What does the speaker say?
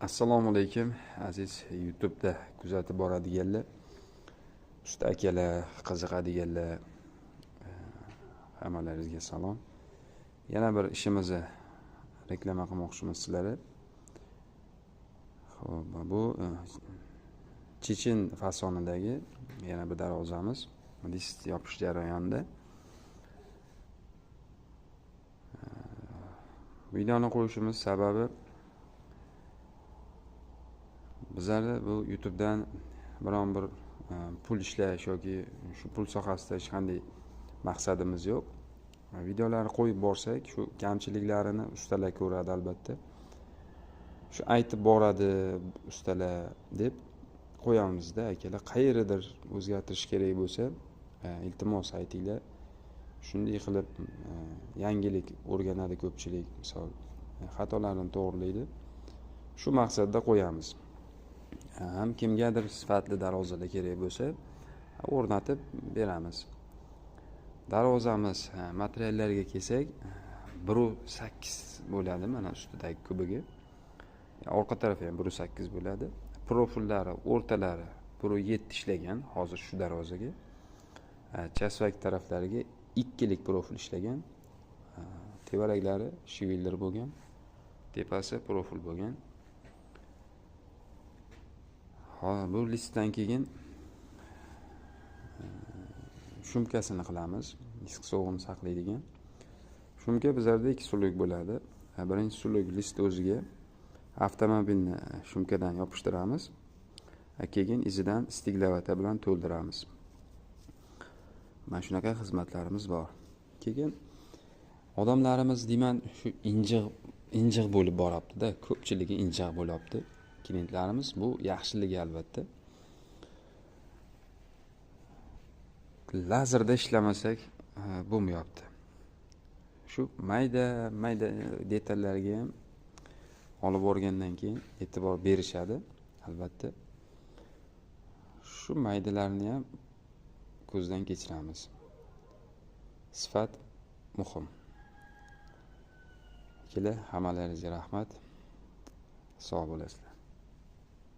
Assalomu alaykum aziz YouTube'da kuzatib boradiganlar, usta akalar, qiziqadiganlar, hammalaringizga salom. Yana bir ishimizni reklama qilmoqchimiz sizlarga. Xo'p, bu Chechen fasonidagi yana bir darvozamiz. List yopish jarayonida. Videoni qo'yishimiz sababi bizlarda bu YouTube'dan biron bir pul ishlash yoki shu pul sohasida hech qanday maqsadimiz yo'q. Videolarni qo'yib borsak, shu kamchiliklarini ustalar ko'radi albatta. Shu aytib boradi ustalar deb qo'yamizda, akalar qayeridir o'zgartirish kerak bo'lsa, iltimos aytinglar. Shunday qilib yangilik o'rganadi ko'pchilik, misol xatolarni to'g'rilaydi. Shu maqsadda qo'yamiz. Ham kimgadir sifatli darvozalar kerak bo'lsa, o'rnatib beramiz. Darvozamiz materiallariga kelsak, 1.8 bo'ladi mana ustidagi kubiga. Orqa tarafi ham 1.8 bo'ladi. Profillari o'rtalari 1.7 ishlagan hozir shu darvozaga. Chasvak taraflariga 2 lik profil ishlagan. Tevaraklari shivildir bo'lgan. Tepasi profil bo'lgan. Bu listdan keyin shumkasini qilamiz. Issiq sovuqni saqlaydigan. Shumka bizlarda 2 suluk bo'ladi. Birinchi suluk list o'ziga avtomobilni shumkadan yopishtiramiz. Keyin izidan stiglavata bilan to'ldiramiz. Mana shunaqa xizmatlarimiz bor. Keyin odamlarimiz deyman shu injiq bo'lib borapti-da, ko'pchiligi injiq bo'lyapti. Klientlarimiz bu yaxshiligi albatta. Lazerda ishlamasak bo'lmayapti. Shu mayda detallarga ham olib borgandan keyin e'tibor berishadi albatta. Shu maydalarni ham ko'zdan kechiramiz. Sifat muhim. Hamalaringizga rahmat. Sog' bo'lasizlar.